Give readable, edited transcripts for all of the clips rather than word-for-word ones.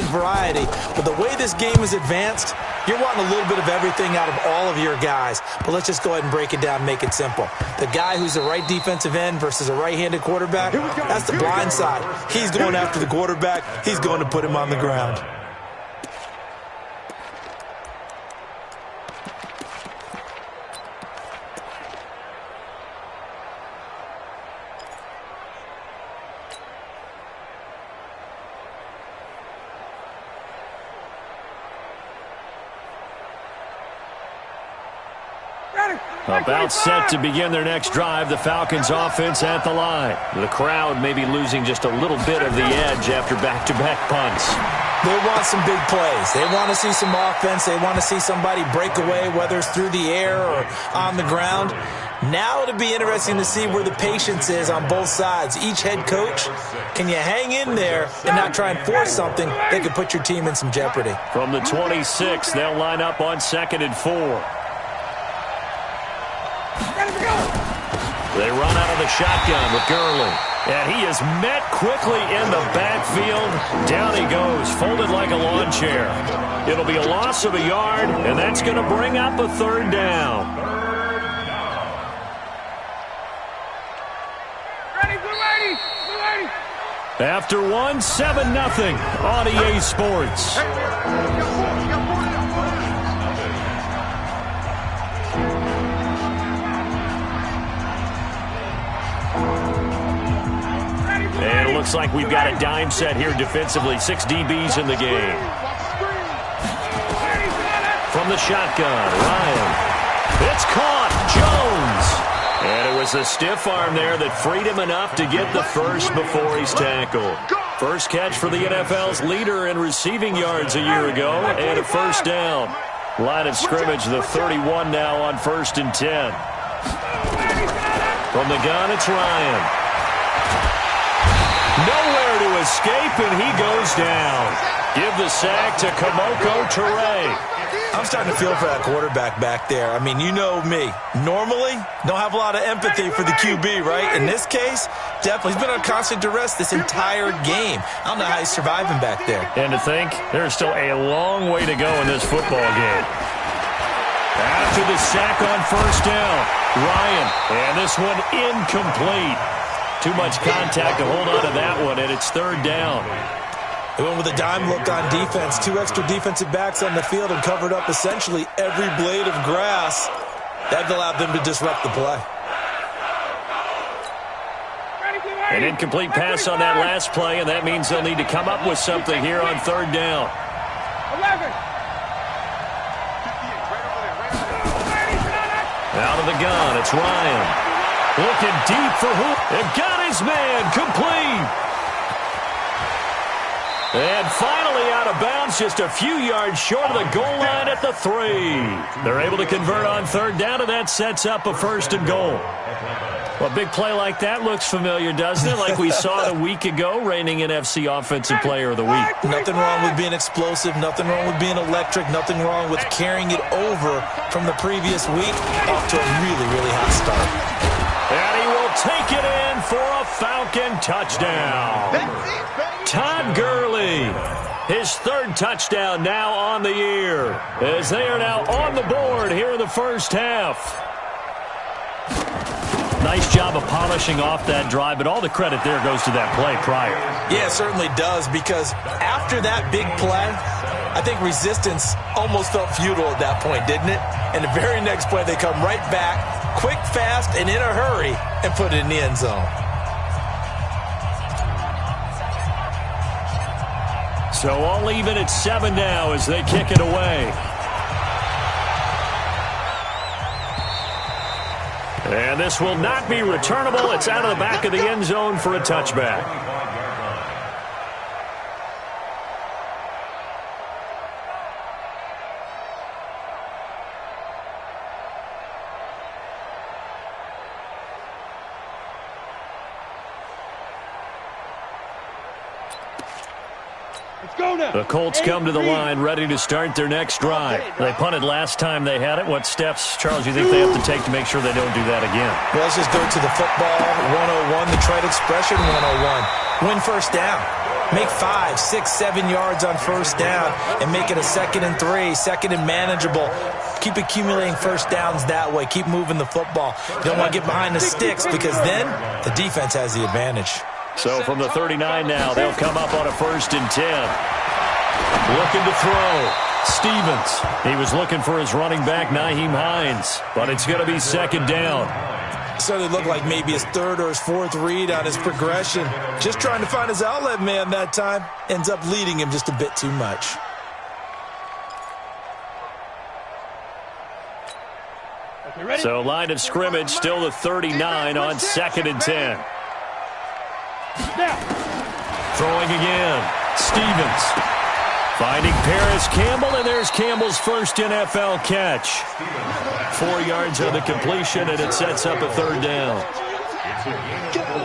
variety, but the way this game is advanced, you're wanting a little bit of everything out of all of your guys. But let's just go ahead and break it down and make it simple. The guy who's the right defensive end versus a right-handed quarterback, that's the blind side. He's going after the quarterback. He's going to put him on the ground. About set to begin their next drive, the Falcons offense at the line. The crowd may be losing just a little bit of the edge after back-to-back punts. They want some big plays. They want to see some offense. They want to see somebody break away, whether it's through the air or on the ground. Now it'll be interesting to see where the patience is on both sides. Each head coach, can you hang in there and not try and force something that could put your team in some jeopardy? From the 26, they'll line up on 2nd and 4. They run out of the shotgun with Gurley. And he is met quickly in the backfield. Down he goes, folded like a lawn chair. It'll be a loss of a yard, and that's going to bring up a 3rd down. After 1, 7-0 on EA Sports. And it looks like we've got a dime set here defensively. 6 DBs in the game. From the shotgun, Ryan. It's caught. Jones. And it was a stiff arm there that freed him enough to get the first before he's tackled. First catch for the NFL's leader in receiving yards a year ago, and a 1st down. Line of scrimmage, the 31 now on 1st and 10. From the gun, it's Ryan. Nowhere to escape, and he goes down. Give the sack to Kamoko Toure. I'm starting to feel for that quarterback back there. I mean, you know me. Normally, don't have a lot of empathy for the QB, right? In this case, definitely. He's been on constant duress this entire game. I don't know how he's surviving back there. And to think, there's still a long way to go in this football game. After the sack on 1st down, Ryan. And this one incomplete. Too much contact to hold on to that one, and it's 3rd down. They went with a dime look on defense. 2 extra defensive backs on the field and covered up essentially every blade of grass. That allowed them to disrupt the play. An incomplete pass on that last play, and that means they'll need to come up with something here on 3rd down. 11. Out of the gun, it's Ryan. Looking deep for who? And got his man complete. And finally out of bounds, just a few yards short of the goal line at the 3. They're able to convert on 3rd down, and that sets up a 1st and goal. Well, a big play like that looks familiar, doesn't it? Like we saw it a week ago, reigning NFC Offensive Player of the Week. Nothing wrong with being explosive. Nothing wrong with being electric. Nothing wrong with carrying it over from the previous week off to a really, really hot start. And he will take it in for a Falcon touchdown. Todd Gurley, his 3rd touchdown now on the year, as they are now on the board here in the 1st half. Nice job of polishing off that drive, but all the credit there goes to that play prior. Yeah, it certainly does, because after that big play, I think resistance almost felt futile at that point, didn't it? And the very next play, they come right back, quick, fast, and in a hurry, and put it in the end zone. So all even at 7 now as they kick it away. And this will not be returnable. It's out of the back of the end zone for a touchback. The Colts come to the line ready to start their next drive. They punted last time they had it. What steps, Charles, you think they have to take to make sure they don't do that again? Well, let's just go to the football 101, the trade expression 101. Win 1st down. Make 5, 6, 7 yards on first down and make it a 2nd and 3, 2nd and manageable. Keep accumulating first downs that way. Keep moving the football. You don't want to get behind the sticks because then the defense has the advantage. So from the 39 now, they'll come up on a 1st and 10. Looking to throw. Stevens. He was looking for his running back, Nyheim Hines, but it's going to be 2nd down. So it looked like maybe his 3rd or his 4th read on his progression. Just trying to find his outlet man that time. Ends up leading him just a bit too much. So line of scrimmage, still the 39 on 2nd and 10. Throwing again. Stevens. Finding Paris Campbell, and there's Campbell's first NFL catch. 4 yards on the completion, and it sets up a 3rd down.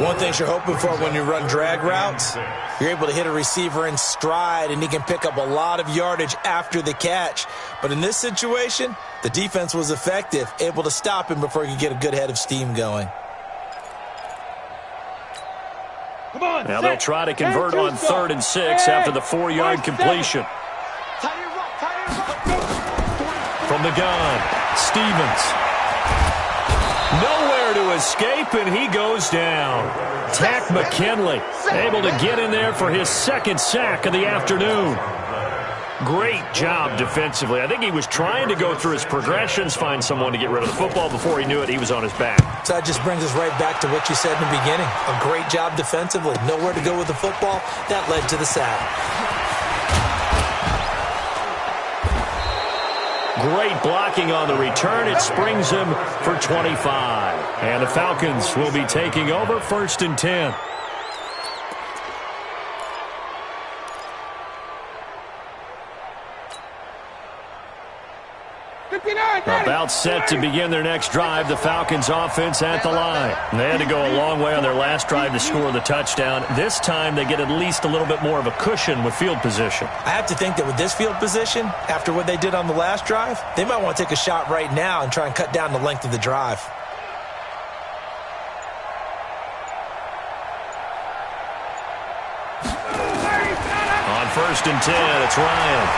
One thing you're hoping for when you run drag routes, you're able to hit a receiver in stride, and he can pick up a lot of yardage after the catch. But in this situation, the defense was effective, able to stop him before he could get a good head of steam going. Now they'll try to convert on 3rd and 6 after the 4-yard completion. From the gun, Stevens. Nowhere to escape, and he goes down. Tack McKinley able to get in there for his 2nd sack of the afternoon. Great job defensively. I think he was trying to go through his progressions, find someone to get rid of the football. Before he knew it, he was on his back. So that just brings us right back to what you said in the beginning. A great job defensively. Nowhere to go with the football. That led to the sack. Great blocking on the return. It springs him for 25. And the Falcons will be taking over 1st and 10. About set to begin their next drive, the Falcons offense at the line. They had to go a long way on their last drive to score the touchdown. This time they get at least a little bit more of a cushion with field position. I have to think that with this field position, after what they did on the last drive, they might want to take a shot right now and try and cut down the length of the drive. On 1st and 10, it's Ryan.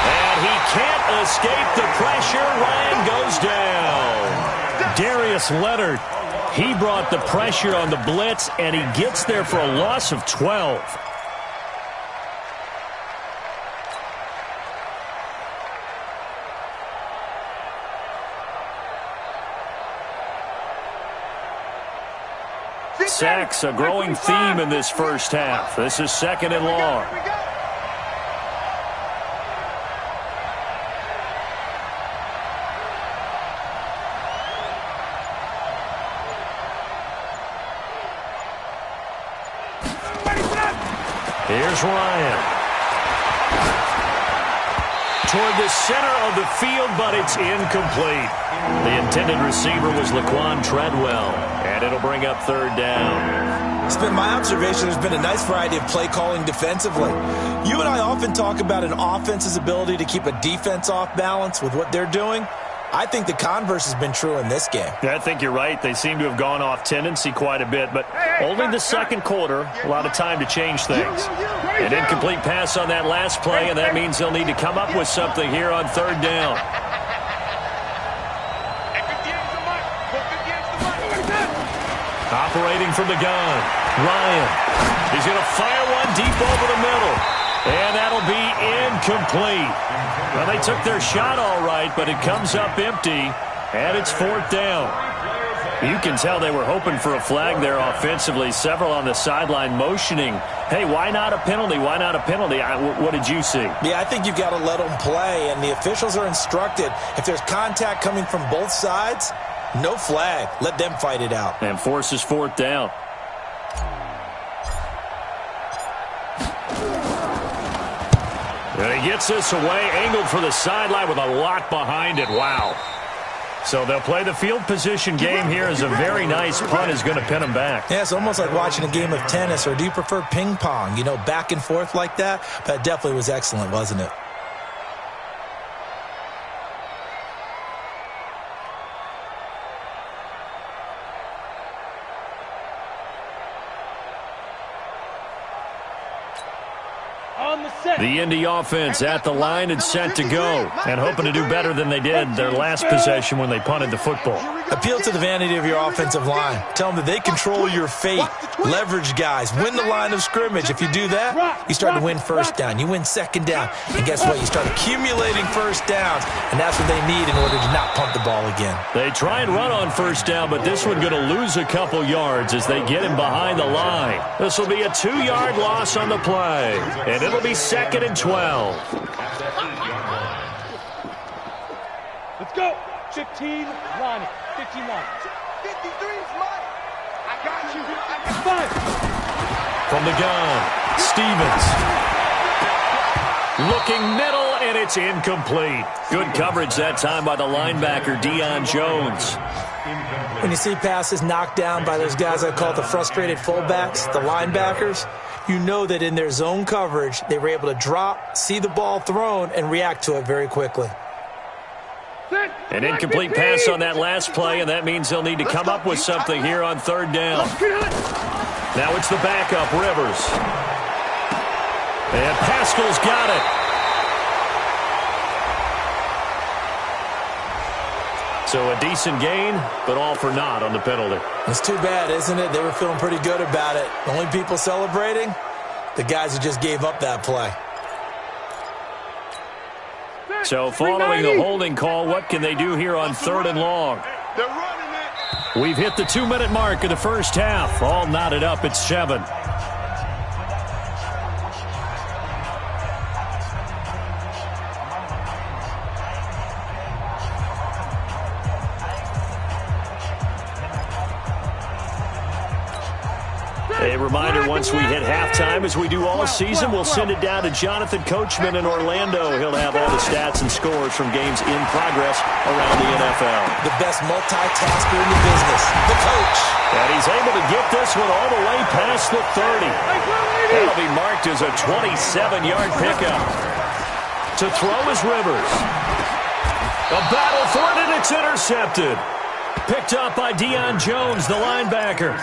And he can't escape the pressure. Ryan goes down. Darius Leonard, he brought the pressure on the blitz, and he gets there for a loss of 12. Sacks, a growing theme in this first half. This is 2nd and long. Here's Ryan. Toward the center of the field, but it's incomplete. The intended receiver was Laquan Treadwell, and it'll bring up 3rd down. It's been my observation there's been a nice variety of play calling defensively. You and I often talk about an offense's ability to keep a defense off balance with what they're doing. I think the converse has been true in this game. Yeah, I think you're right. They seem to have gone off tendency quite a bit, but only the 2nd quarter, a lot of time to change things. An incomplete pass on that last play, and that means they'll need to come up with something here on 3rd down. Operating from the gun, Ryan. He's going to fire one deep over the middle, and that'll be incomplete. Well, they took their shot all right, but it comes up empty, and it's 4th down. You can tell they were hoping for a flag there offensively. Several on the sideline motioning, hey, why not a penalty? Why not a penalty? What did you see? Yeah, I think you've got to let them play, and the officials are instructed if there's contact coming from both sides, no flag. Let them fight it out. And forces 4th down. And he gets this away, angled for the sideline with a lot behind it. Wow. So they'll play the field position game here as a very nice punt is going to pin them back. Yeah, it's almost like watching a game of tennis, or do you prefer ping pong? You know, back and forth like that? That definitely was excellent, wasn't it? The Indy offense at the line and set to go, and hoping to do better than they did their last possession when they punted the football. Appeal to the vanity of your offensive line. Tell them that they control your fate. Leverage guys. Win the line of scrimmage. If you do that, you start to win first down. You win second down. And guess what? You start accumulating first downs, and that's what they need in order to not punt the ball again. They try and run on first down, but this one going to lose a couple yards as they get him behind the line. This will be a 2-yard loss on the play, and it'll be 2nd and 12. Let's go. 15 line. 15 line. 53 is mine. I got you. I got 5. From the gun, Stevens. Looking middle, and it's incomplete. Good coverage that time by the linebacker, Deion Jones. When you see passes knocked down by those guys I call the frustrated fullbacks, the linebackers, you know that in their zone coverage, they were able to drop, see the ball thrown, and react to it very quickly. An incomplete pass on that last play, and that means they'll need to come up with something here on 3rd down. Now it's the backup, Rivers. And Pascal's got it. So a decent gain, but all for naught on the penalty. It's too bad, isn't it? They were feeling pretty good about it. The only people celebrating, the guys who just gave up that play. So following the holding call, what can they do here on 3rd and long? We've hit the 2-minute mark of the first half. All knotted up at 7. A reminder, once we hit halftime, as we do all season, we'll send it down to Jonathan Coachman in Orlando. He'll have all the stats and scores from games in progress around the NFL. The best multitasker in the business, the coach. And he's able to get this one all the way past the 30. That'll be marked as a 27-yard pickup. To throw is Rivers. A battle for it, and it's intercepted. Picked up by Deion Jones, the linebacker.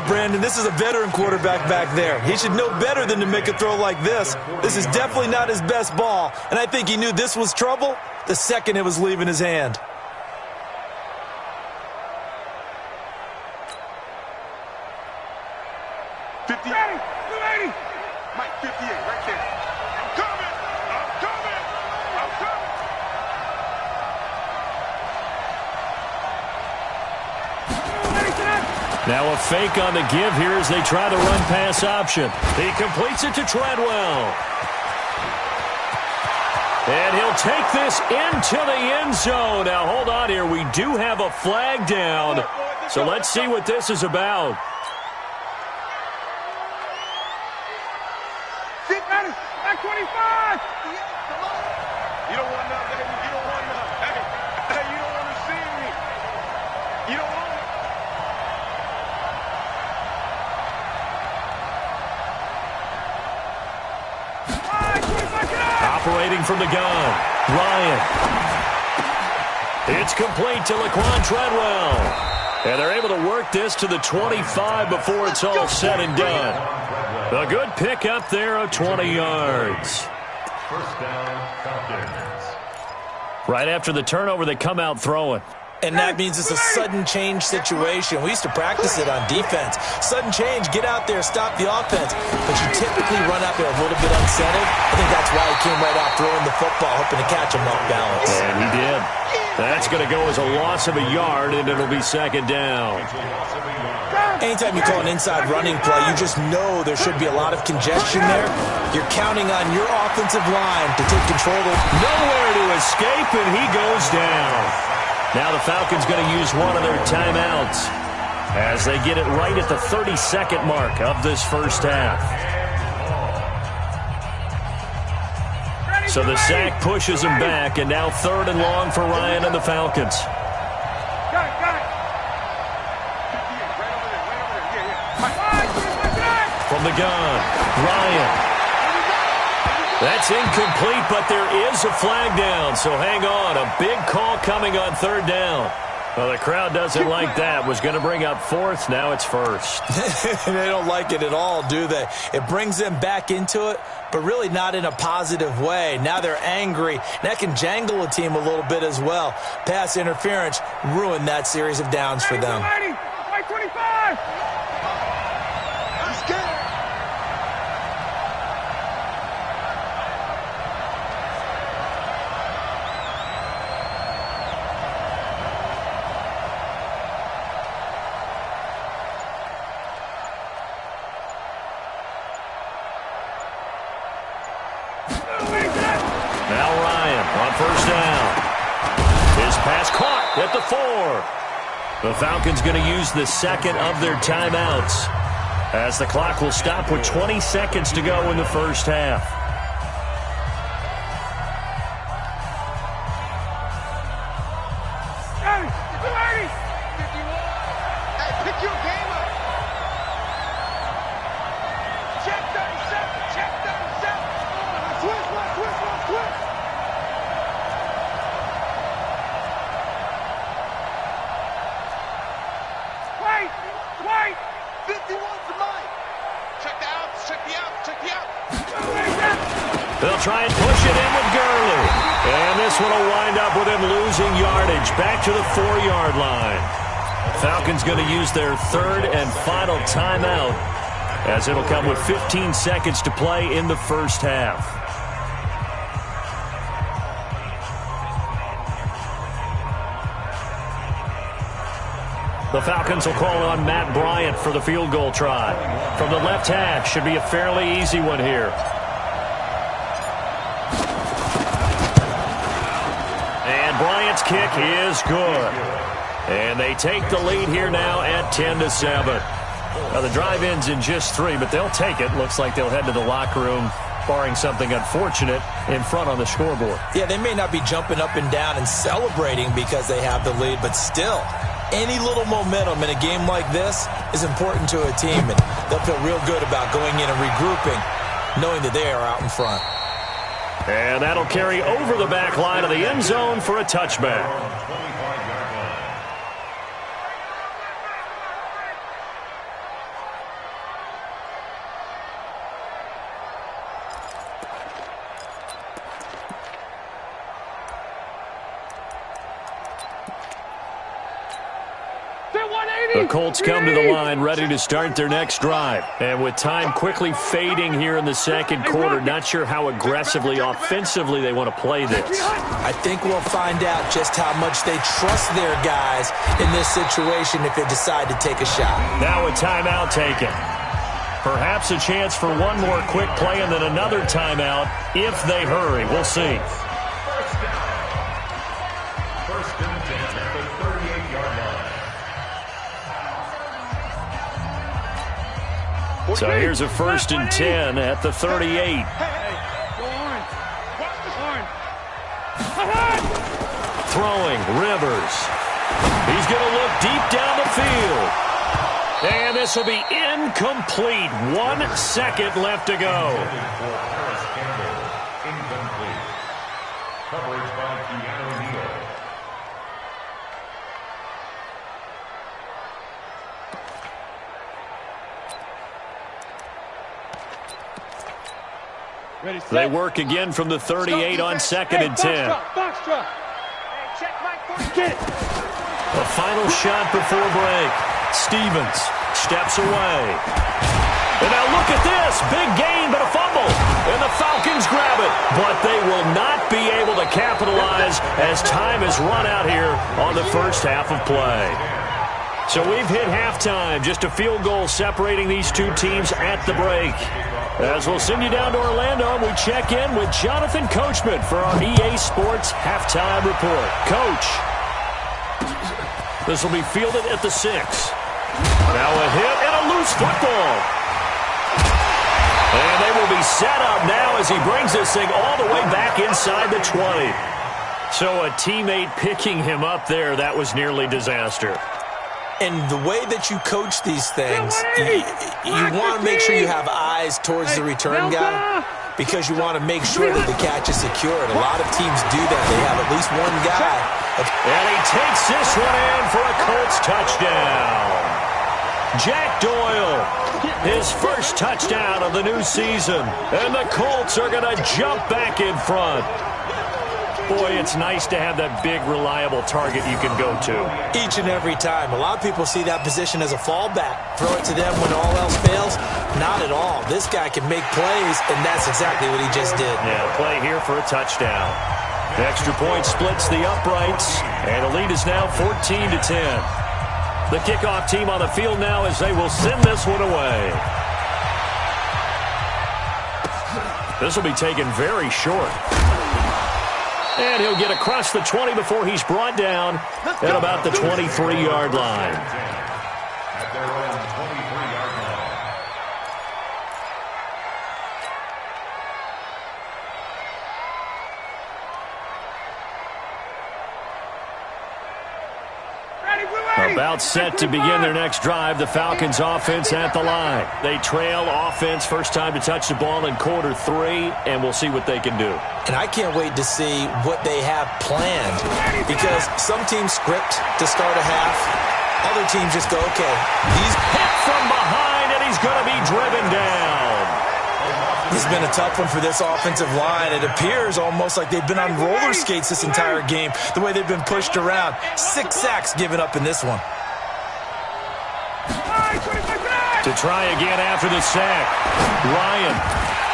Brandon, this is a veteran quarterback back there. He should know better than to make a throw like this. This is definitely not his best ball, and I think he knew this was trouble the second it was leaving his hand. Mike 58 right there. I'm coming. I'm coming. I'm coming. Now a fake on the give here as they try the run-pass option. He completes it to Treadwell. And he'll take this into the end zone. Now, hold on here. We do have a flag down. So let's see what this is about. Back 25. You don't want nothing. You don't want nothing. Hey, you don't want to see me. You don't want it. Operating from the gun, Ryan. It's complete to Laquan Treadwell. And they're able to work this to the 25 before it's all said and done. A good pickup there of 20 yards. First down, Falcons. Right after the turnover, they come out throwing. And that means it's a sudden change situation. We used to practice it on defense. Sudden change, get out there, stop the offense. But you typically run out there a little bit unsettled. I think that's why he came right out throwing the football, hoping to catch him off balance. And he did. That's going to go as a loss of a yard, and it'll be 2nd down. Anytime you call an inside running play, you just know there should be a lot of congestion there. You're counting on your offensive line to take control of it. Nowhere to escape, and he goes down. Now the Falcons going to use one of their timeouts as they get it right at the 30-second mark of this first half. So the sack pushes him back, and now 3rd and long for Ryan and the Falcons. Got it. From the gun, Ryan. That's incomplete, but there is a flag down, so hang on. A big call coming on 3rd down. Well, the crowd doesn't like that. Was going to bring up fourth. Now it's first. They don't like it at all, do they? It brings them back into it, but really not in a positive way. Now they're angry. That can jangle a team a little bit as well. Pass interference ruined that series of downs for them. Right 25! Let's get it! Now Ryan on first down. His pass caught at the 4. The Falcons going to use the second of their timeouts as the clock will stop with 20 seconds to go in the first half. Hey, pick your game up. Check 37. Check 37. Switch. Wait. 51's mine. Check the outs. Check the outs. They'll try and push it in with Gurley. And this one will wind up with him losing yardage back to the 4-yard line. Falcons going to use their third and final timeout as it'll come with 15 seconds to play in the first half. The Falcons will call on Matt Bryant for the field goal try. From the left hash, should be a fairly easy one here. And Bryant's kick is good. And they take the lead here now at 10-7. Now the drive ends in just 3, but they'll take it. Looks like they'll head to the locker room, barring something unfortunate, in front on the scoreboard. Yeah, they may not be jumping up and down and celebrating because they have the lead, but still, any little momentum in a game like this is important to a team, and they'll feel real good about going in and regrouping, knowing that they are out in front. And that'll carry over the back line of the end zone for a touchback. The Colts come to the line ready to start their next drive. And with time quickly fading here in the second quarter, not sure how aggressively, offensively they want to play this. I think we'll find out just how much they trust their guys in this situation if they decide to take a shot. Now a timeout taken. Perhaps a chance for one more quick play and then another timeout if they hurry. We'll see. First and 10 at the 38-yard line. So here's a first and 10 at the 38. Hey, go on. Watch this horn. Throwing, Rivers. He's going to look deep down the field. And this will be incomplete. 1 second left to go. Incomplete. Coverage by Keanu Neal. Ready, set. They work again from the 38 on second and 10. Box drop. Hey, check my foot. Get it. A final shot before break. Stevens steps away. And now look at this. Big gain, but a fumble. And the Falcons grab it. But they will not be able to capitalize as time has run out here on the first half of play. So we've hit halftime. Just a field goal separating these two teams at the break. As we'll send you down to Orlando, we check in with Jonathan Coachman for our EA Sports Halftime Report. Coach, this will be fielded at the 6. Now a hit and a loose football. And they will be set up now as he brings this thing all the way back inside the 20. So a teammate picking him up there, that was nearly disaster. And the way that you coach these things, you want to make sure you have eyes towards the return guy. because you want to make sure that the catch is secured. A lot of teams do that. They have at least one guy. And he takes this one in for a Colts touchdown. Jack Doyle, his first touchdown of the new season. And the Colts are going to jump back in front. Boy, it's nice to have that big, reliable target you can go to. Each and every time. A lot of people see that position as a fallback. Throw it to them when all else fails. Not at all. This guy can make plays, and that's exactly what he just did. Yeah, play here for a touchdown. The extra point splits the uprights, and the lead is now 14-10. The kickoff team on the field now as they will send this one away. This will be taken very short. And he'll get across the 20 before he's brought down at about the 23-yard line. At their own 23-yard line. About set to begin their next drive, the Falcons offense at the line. They trail offense, first time to touch the ball in quarter 3, and we'll see what they can do. And I can't wait to see what they have planned, because some teams script to start a half. Other teams just go, okay. He's hit from behind, and he's going to be driven down. This has been a tough one for this offensive line. It appears almost like they've been on roller skates this entire game, the way they've been pushed around. 6 sacks given up in this one. To try again after the sack, Ryan.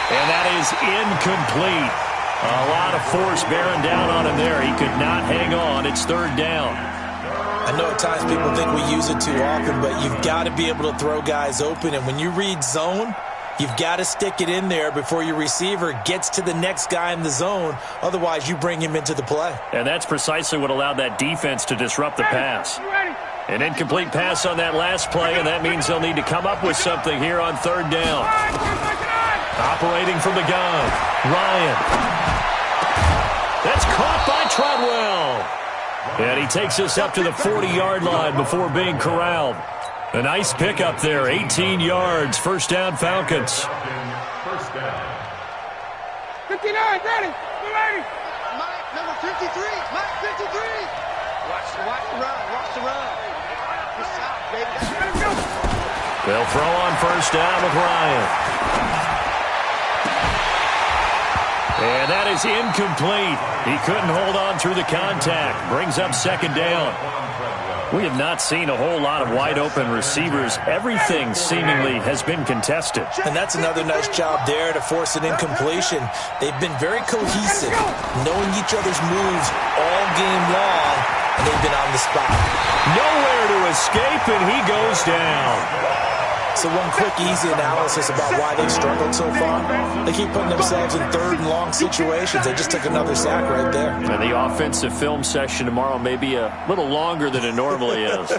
And that is incomplete. A lot of force bearing down on him there. He could not hang on. It's third down. I know at times people think we use it too often, but you've got to be able to throw guys open. And when you read zone, you've got to stick it in there before your receiver gets to the next guy in the zone. Otherwise, you bring him into the play. And that's precisely what allowed that defense to disrupt the pass. An incomplete pass on that last play, and that means they'll need to come up with something here on third down. Operating from the gun, Ryan. That's caught by Treadwell. And he takes us up to the 40-yard line before being corralled. A nice pickup there, 18 yards, first down Falcons. First down. 59, ready, ready. Mike, number 53, Mike 53. Watch the run, watch the run. This out, baby. They'll throw on first down with Ryan. And that is incomplete. He couldn't hold on through the contact. Brings up second down. We have not seen a whole lot of wide-open receivers. Everything seemingly has been contested. And that's another nice job there to force an incompletion. They've been very cohesive, knowing each other's moves all game long, and they've been on the spot. Nowhere to escape, and he goes down. So one quick, easy analysis about why they've struggled so far. They keep putting themselves in third and long situations. They just took another sack right there. And the offensive film session tomorrow may be a little longer than it normally is.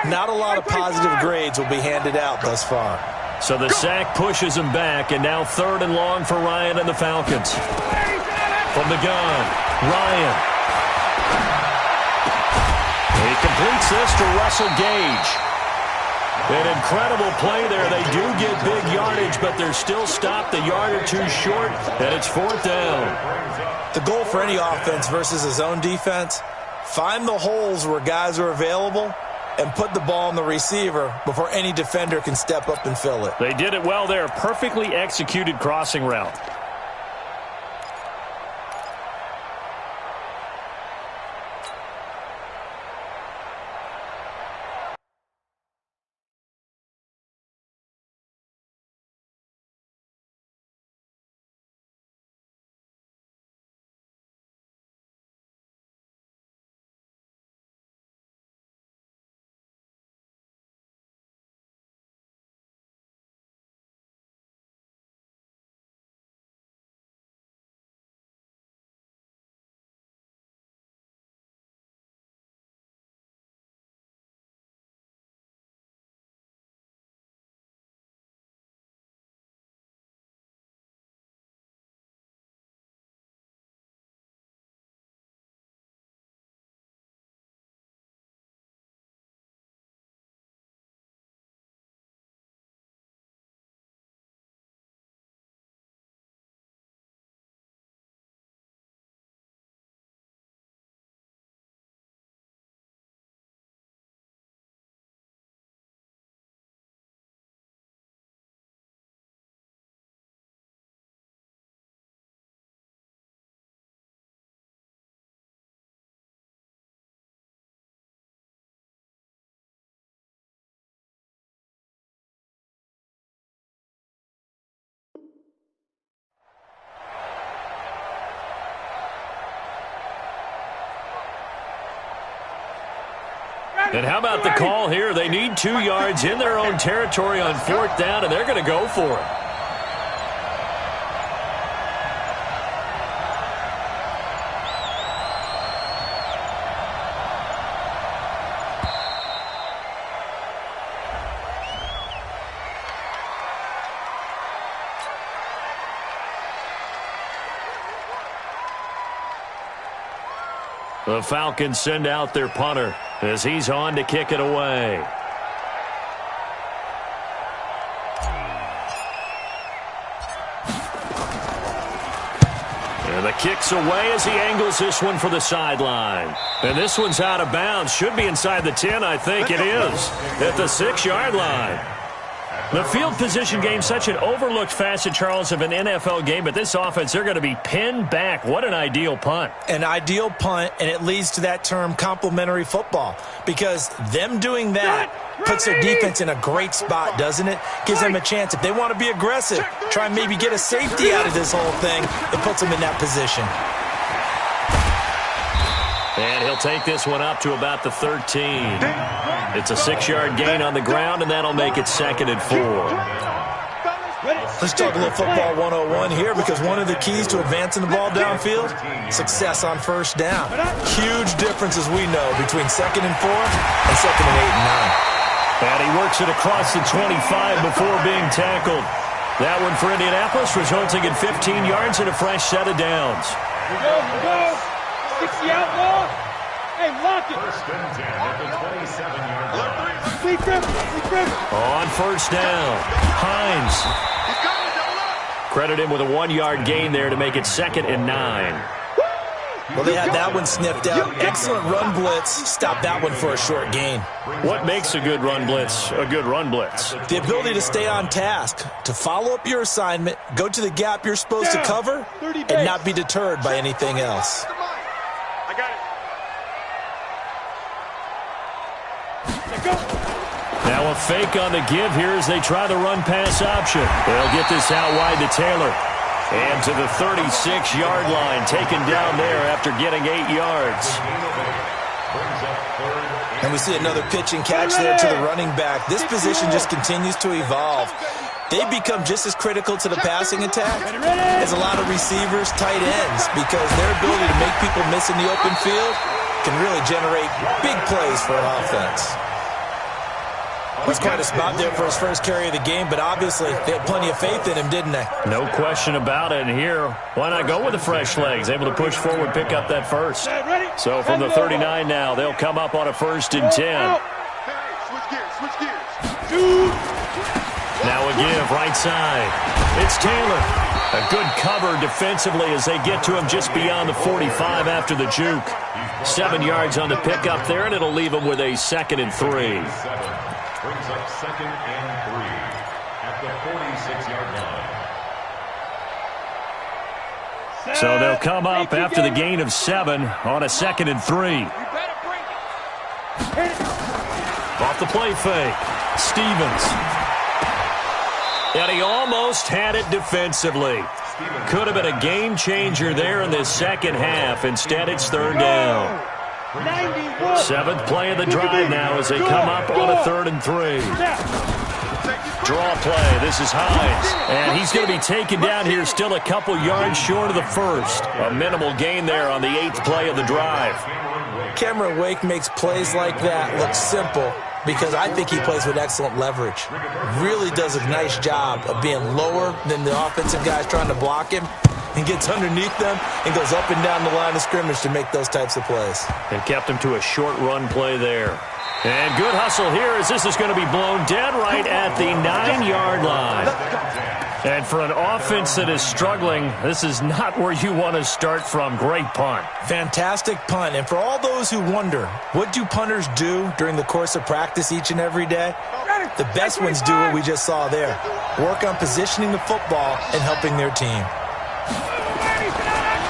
Not a lot of positive grades will be handed out thus far. So the sack pushes him back, and now third and long for Ryan and the Falcons. From the gun, Ryan. He completes this to Russell Gage. An incredible play there. They do get big yardage, but they're still stopped a yard or two short, and it's fourth down. The goal for any offense versus a zone defense, find the holes where guys are available and put the ball on the receiver before any defender can step up and fill it. They did it well there. Perfectly executed crossing route. And how about the call here? They need 2 yards in their own territory on 4th down, and they're going to go for it. The Falcons send out their punter as he's on to kick it away. And the kick's away as he angles this one for the sideline. And this one's out of bounds. Should be inside the 10, I think it is, at the 6-yard line. The field position game, such an overlooked facet, Charles, of an NFL game, but this offense, they're going to be pinned back. What an ideal punt. An ideal punt, and it leads to that term complementary football, because them doing that puts their defense in a great spot, doesn't it? Gives them a chance. If they want to be aggressive, try and maybe get a safety out of this whole thing, it puts them in that position. And he'll take this one up to about the 13. It's a 6-yard gain on the ground, and that'll make it 2nd and 4. Let's talk a little football 101 here, because one of the keys to advancing the ball downfield, success on 1st down. Huge difference, as we know, between 2nd and 4 and 2nd and 8 and 9. And he works it across the 25 before being tackled. That one for Indianapolis, resulting in 15 yards and a fresh set of downs. Here we go. 60 outlaw. Hey, lock it. 1st and 10 at the 27-yard line. Lee Griffin. On 1st down, Hines. Credit him with a 1-yard gain there to make it 2nd and 9. Well, they had that one sniffed out. Excellent run blitz. Stop that one for a short gain. What makes a good run blitz a good run blitz? The ability to stay on task, to follow up your assignment, go to the gap you're supposed to cover, and not be deterred by anything else. I got it. Now a fake on the give here as they try the run-pass option. They'll get this out wide to Taylor. And to the 36-yard line, taken down there after getting 8 yards. And we see another pitch and catch there to the running back. This position just continues to evolve. They become just as critical to the passing attack as a lot of receivers, tight ends, because their ability to make people miss in the open field can really generate big plays for an offense. Was quite a spot there for his first carry of the game, but obviously they had plenty of faith in him, didn't they? No question about it. And here, why not go with the fresh legs? Able to push forward, pick up that first. So from the 39 now, they'll come up on a 1st and 10. Switch gears. Now a give, right side. It's Taylor. A good cover defensively as they get to him just beyond the 45 after the juke. 7 yards on the pickup there, and it'll leave him with a 2nd and 3. Brings up 2nd and 3 at the 46-yard line. So they'll come up after the gain of 7 on a 2nd and 3. Off the play fake. Stevens. And he almost had it defensively. Could have been a game changer there in this second half. Instead, it's 3rd down. 7th play of the drive now as they come up on a 3rd and 3. Draw play. This is Hines. And he's going to be taken down here still a couple yards short of the first. A minimal gain there on the 8th play of the drive. Cameron Wake makes plays like that look simple because I think he plays with excellent leverage. Really does a nice job of being lower than the offensive guys trying to block him, and gets underneath them and goes up and down the line of scrimmage to make those types of plays. And kept him to a short run play there. And good hustle here as this is going to be blown dead right at the 9-yard line. And for an offense that is struggling, this is not where you want to start from. Great punt. Fantastic punt. And for all those who wonder, what do punters do during the course of practice each and every day? The best ones do what we just saw there. Work on positioning the football and helping their team.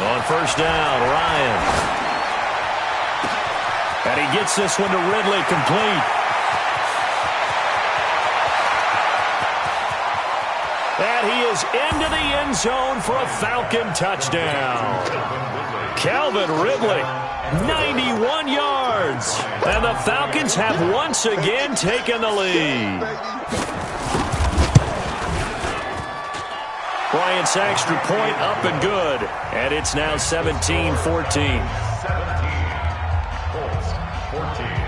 On 1st down, Ryan. And he gets this one to Ridley complete. And And he is into the end zone for a Falcon touchdown. Calvin Ridley, 91 yards. And the Falcons have once again taken the lead. Bryant's extra point up and good. And it's now 17-14. 17. Colts, 14.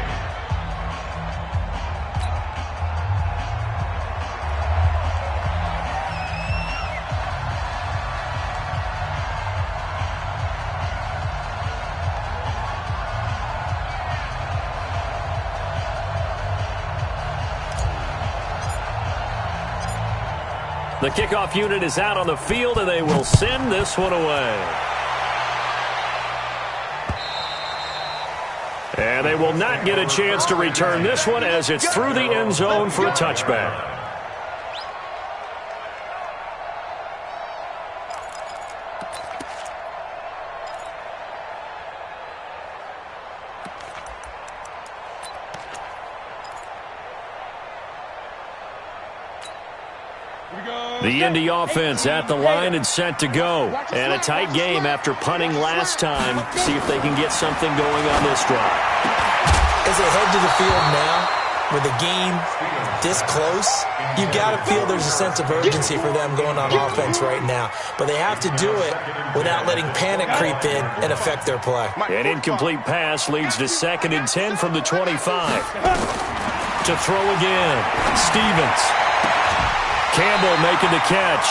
The kickoff unit is out on the field, and they will send this one away. And they will not get a chance to return this one as it's through the end zone for a touchback. The Indy offense at the line and set to go. And a tight game after punting last time. See if they can get something going on this drive. As they head to the field now, with the game this close, you got to feel there's a sense of urgency for them going on offense right now. But they have to do it without letting panic creep in and affect their play. An incomplete pass leads to 2nd and 10 from the 25. To throw again, Stevens. Campbell making the catch.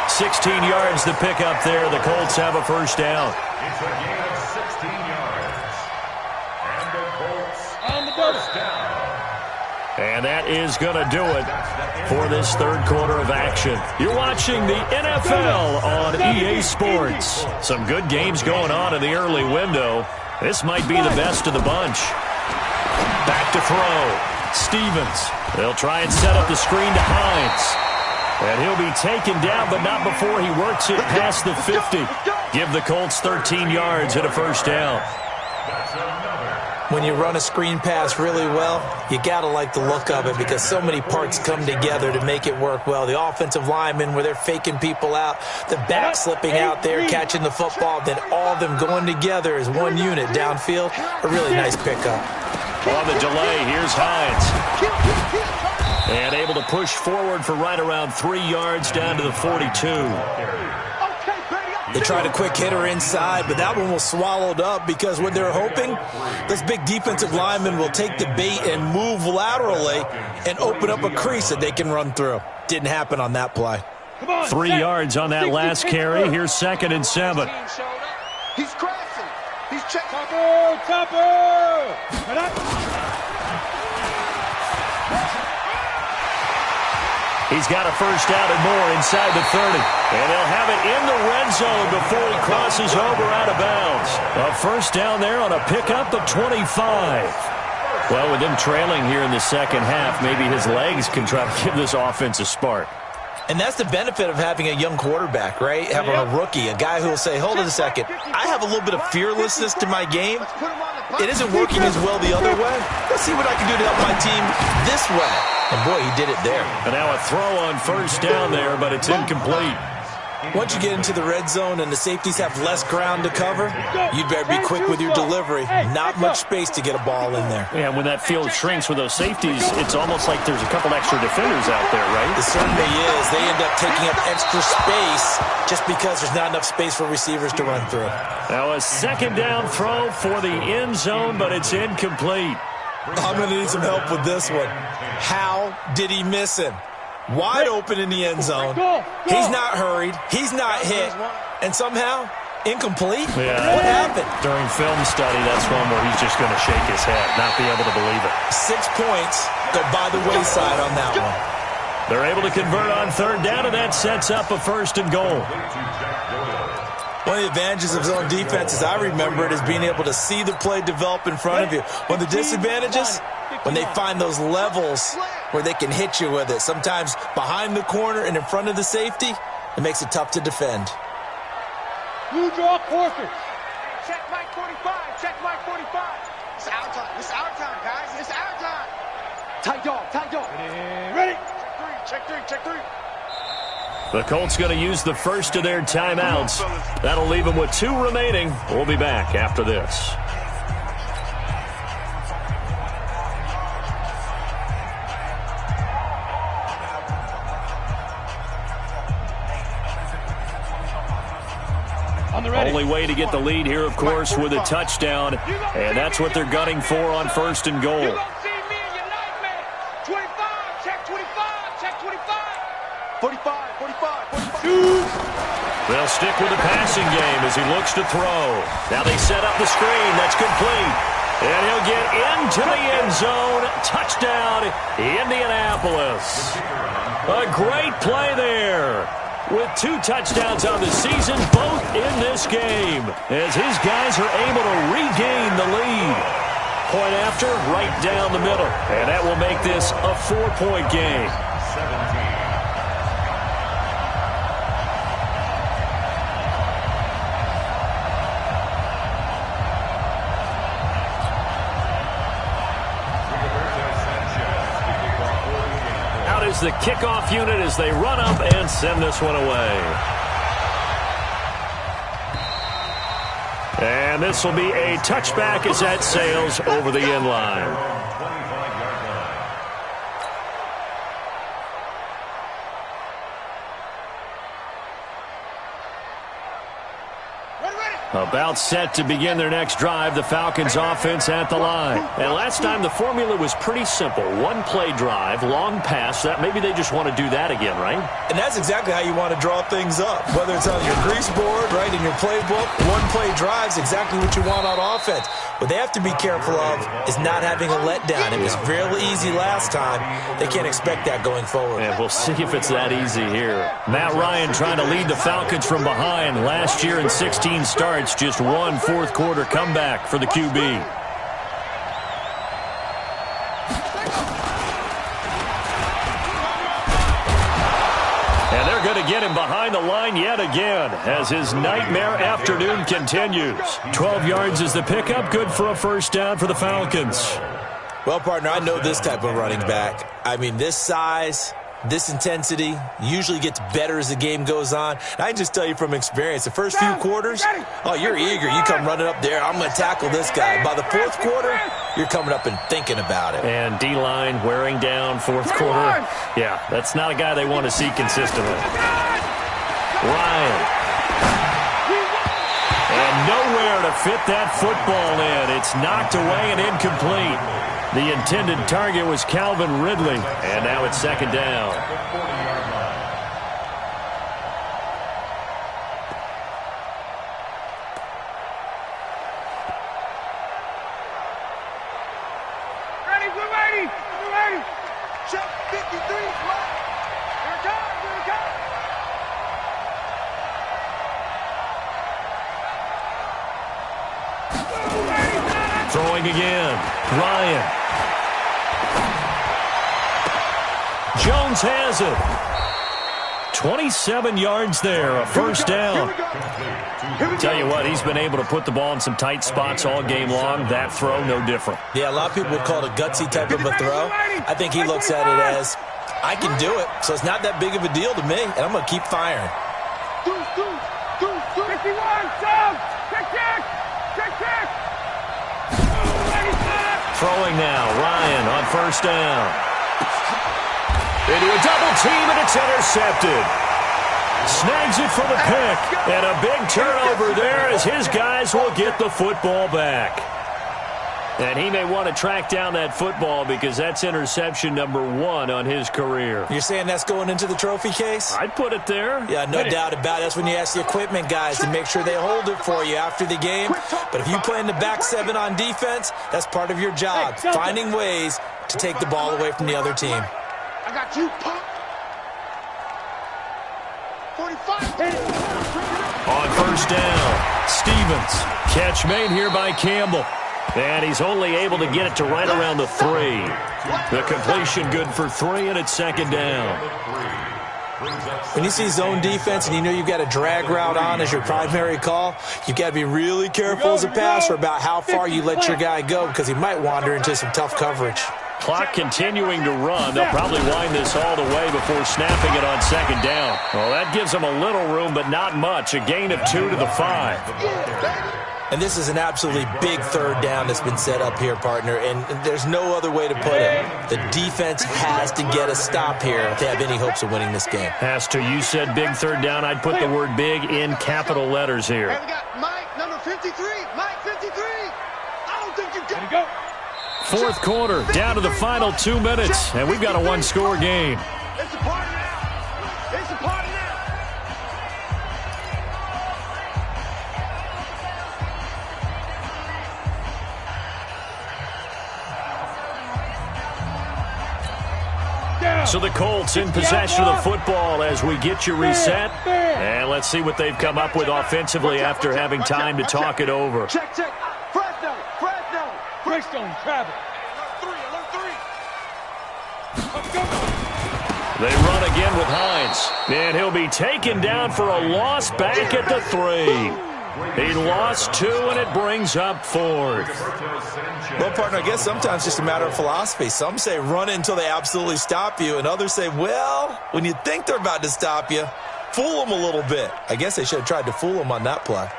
16 yards to pick up there. The Colts have a first down. It's a gain of 16 yards. And the Colts first down. And that is going to do it for this third quarter of action. You're watching the NFL on EA Sports. Some good games going on in the early window. This might be the best of the bunch. Back to throw. Stevens. They'll try and set up the screen to Hines. And he'll be taken down, but not before he works it past the 50. Give the Colts 13 yards and a first down. When you run a screen pass really well, you got to like the look of it because so many parts come together to make it work well. The offensive linemen, where they're faking people out, the back slipping out there, catching the football, then all of them going together as one unit downfield. A really nice pickup. On the delay, here's Hines. And able to push forward for right around 3 yards down to the 42. They tried a quick hitter inside, but that one was swallowed up because what they're hoping, this big defensive lineman will take the bait and move laterally and open up a crease that they can run through. Didn't happen on that play. 3 yards on that last carry. Here's 2nd and 7. He's crashing. He's checking. He's got a first down and more inside the 30. And they'll have it in the red zone before he crosses over out of bounds. A first down there on a pickup of 25. Well, with them trailing here in the second half, maybe his legs can try to give this offense a spark. And that's the benefit of having a young quarterback, right? Having a rookie, a guy who will say, hold it a second, I have a little bit of fearlessness to my game. It isn't working as well the other way. Let's see what I can do to help my team this way. And, boy, he did it there. And now a throw on first down there, but it's incomplete. Once you get into the red zone and the safeties have less ground to cover, you'd better be quick with your delivery. Not much space to get a ball in there. Yeah, when that field shrinks with those safeties, it's almost like there's a couple extra defenders out there, right? It certainly is. They end up taking up extra space just because there's not enough space for receivers to run through. Now a second down throw for the end zone, but it's incomplete. I'm going to need some help with this one. How did he miss him? Wide open in the end zone. He's not hurried. He's not hit. And somehow, incomplete? Yeah. What happened? During film study, that's one where he's just going to shake his head, not be able to believe it. 6 points go by the wayside on that one. They're able to convert on third down, and that sets up a first and goal. One of the advantages of zone defense, as I remember it, is being able to see the play develop in front of you. One of the disadvantages, when they find those levels where they can hit you with it. Sometimes behind the corner and in front of the safety, it makes it tough to defend. You draw quarters. Check Mike 45. Check Mike 45. It's our time. It's our time, guys. It's our time. Tight dog. Tight dog. Ready. Check three. Check three. Check three. The Colts going to use the first of their timeouts. That'll leave them with 2 remaining. We'll be back after this. Only way to get the lead here, of course, with a touchdown. And that's what they're gunning for on 1st and goal. 45. They'll stick with the passing game as he looks to throw. Now they set up the screen. That's complete. And he'll get into the end zone. Touchdown, Indianapolis. A great play there. With 2 touchdowns on the season, both in this game, as his guys are able to regain the lead. Point after, right down the middle. And that will make this a 4-point game. 17. Is the kickoff unit as they run up and send this one away. And this will be a touchback as that sails over the end line. About set to begin their next drive, the Falcons offense at the line. And last time the formula was pretty simple. 1-play drive, long pass. That maybe they just want to do that again, right? And that's exactly how you want to draw things up. Whether it's on your grease board, right, in your playbook, 1-play drive's exactly what you want on offense. What they have to be careful of is not having a letdown. It was real easy last time. They can't expect that going forward. And we'll see if it's that easy here. Matt Ryan trying to lead the Falcons from behind. Last year in 16 starts, just 1 fourth-quarter comeback for the QB. And they're going to get him behind the line yet again as his nightmare afternoon continues. 12 yards is the pickup, good for a first down for the Falcons. Well, partner, I know this type of running back. I mean, this size, this intensity usually gets better as the game goes on. And I can just tell you from experience, the first few quarters, oh, you're eager. You come running up there, I'm going to tackle this guy. By the 4th quarter, you're coming up and thinking about it. And D-line wearing down 4th quarter. Yeah, that's not a guy they want to see consistently. Ryan. And nowhere to fit that football in. It's knocked away and incomplete. The intended target was Calvin Ridley, and now it's 2nd down. Ready, we're ready. We're ready. Check 53, Mike. Here it comes, here it comes. Throwing again. Ryan. Jones has it. 27 yards there, a first down. Tell you what, he's been able to put the ball in some tight spots all game long. That throw, no different. Yeah, a lot of people would call it a gutsy type of a throw. I think he looks at it as, I can do it, so it's not that big of a deal to me, and I'm going to keep firing. 51, down. Check. Throwing now, Ryan on first down. Into a double team, and it's intercepted. Snags it for the pick, and a big turnover there as his guys will get the football back. And he may want to track down that football because that's interception number 1 on his career. You're saying that's going into the trophy case? I'd put it there. Yeah, no doubt about it. That's when you ask the equipment guys to make sure they hold it for you after the game. But if you play in the back 7 on defense, that's part of your job, finding ways to take the ball away from the other team. I got you, punk. 45. On first down, Stevens. Catch made here by Campbell. And he's only able to get it to right around the 3. The completion good for 3, and it's 2nd down. When you see zone defense and you know you've got a drag route on as your primary call, you've got to be really careful as a passer about how far you let your guy go because he might wander into some tough coverage. Clock continuing to run. They'll probably wind this all the way before snapping it on second down. Well, that gives them a little room, but not much. A gain of 2 to the 5. And this is an absolutely big third down that's been set up here, partner, and there's no other way to put it. The defense has to get a stop here if they have any hopes of winning this game. Has to. You said big third down. I'd put the word big in capital letters here. And we got Mike, number 53. Mike, 53. I don't think you got There you go. Fourth quarter, down to the final 2 minutes, and we've got a one-score game. It's a party now. It's a party now. So the Colts in possession of the football as we get you reset. And let's see what they've come up with offensively after having time to talk it over. Check, check. Fresno, Fresno. Greystone, travel. Alert 3. Let's go. They run again with Hines. And he'll be taken down for a loss back at the 3. He lost 2, and it brings up 4th. Well, partner, I guess sometimes it's just a matter of philosophy. Some say run until they absolutely stop you, and others say, well, when you think they're about to stop you, fool them a little bit. I guess they should have tried to fool them on that play.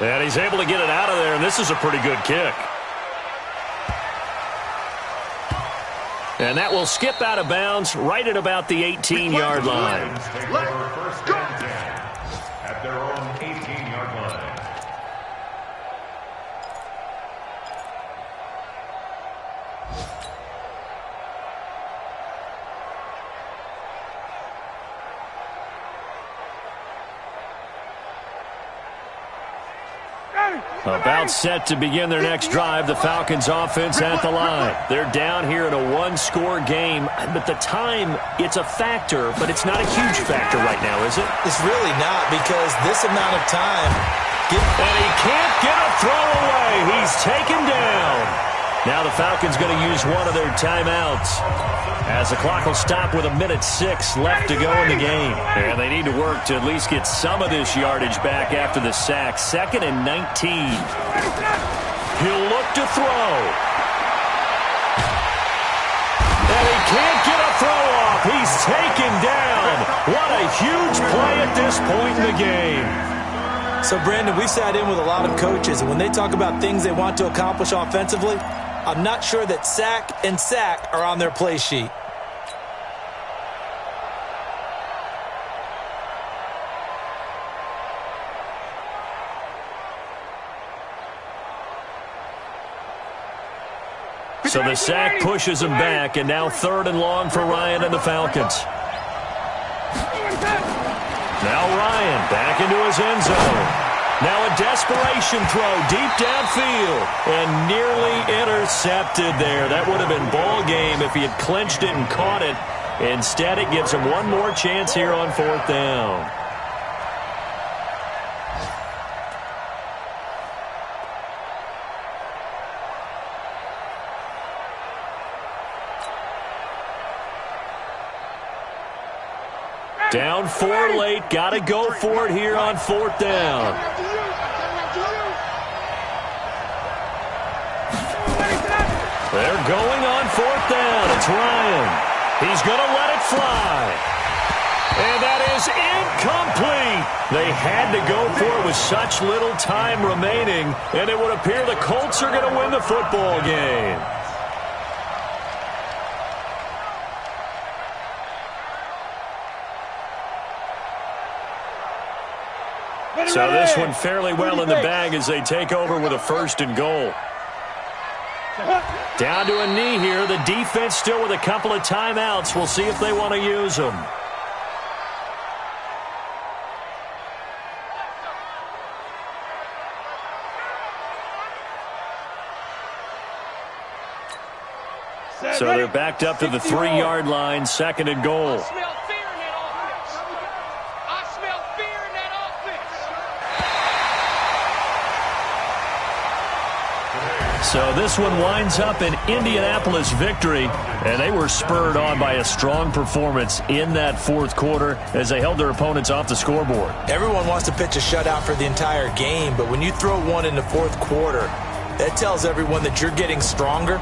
And he's able to get it out of there, and this is a pretty good kick. And that will skip out of bounds right at about the 18-yard line. First and 10 at their own 18-yard line. About set to begin their next drive, the Falcons offense at the line. They're down here in a one-score game, but the time, it's a factor, but it's not a huge factor right now, is it? It's really not, because this amount of time... And he can't get a throw away. He's taken down. Now the Falcons going to use one of their timeouts, as the clock will stop with 1:06 left to go in the game. And they need to work to at least get some of this yardage back after the sack. 2nd and 19. He'll look to throw. And he can't get a throw off. He's taken down. What a huge play at this point in the game. So, Brandon, we've sat in with a lot of coaches, and when they talk about things they want to accomplish offensively, I'm not sure that sack and sack are on their play sheet. So the sack pushes him back, and now 3rd and long for Ryan and the Falcons. Now Ryan back into his end zone. Now a desperation throw deep downfield and nearly intercepted there. That would have been ball game if he had clinched it and caught it. Instead, it gives him one more chance here on 4th down. Down 4 late. Got to go for it here on 4th down. They're going on 4th down. It's Ryan. He's going to let it fly. And that is incomplete. They had to go for it with such little time remaining, and it would appear the Colts are going to win the football game. So this one fairly well in the bag as they take over with a 1st and goal. Down to a knee here. The defense still with a couple of timeouts. We'll see if they want to use them. So they're backed up to the 3-yard line, 2nd and goal. So this one winds up an Indianapolis victory, and they were spurred on by a strong performance in that fourth quarter as they held their opponents off the scoreboard. Everyone wants to pitch a shutout for the entire game, but when you throw one in the fourth quarter, that tells everyone that you're getting stronger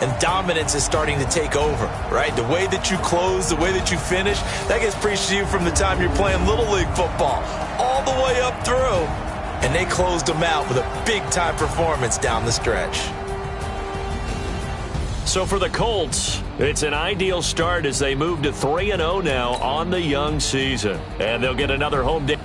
and dominance is starting to take over, right? The way that you close, the way that you finish, that gets preached to you from the time you're playing Little League football all the way up through. And they closed them out with a big-time performance down the stretch. So for the Colts, it's an ideal start as they move to 3-0 now on the young season. And they'll get another home day.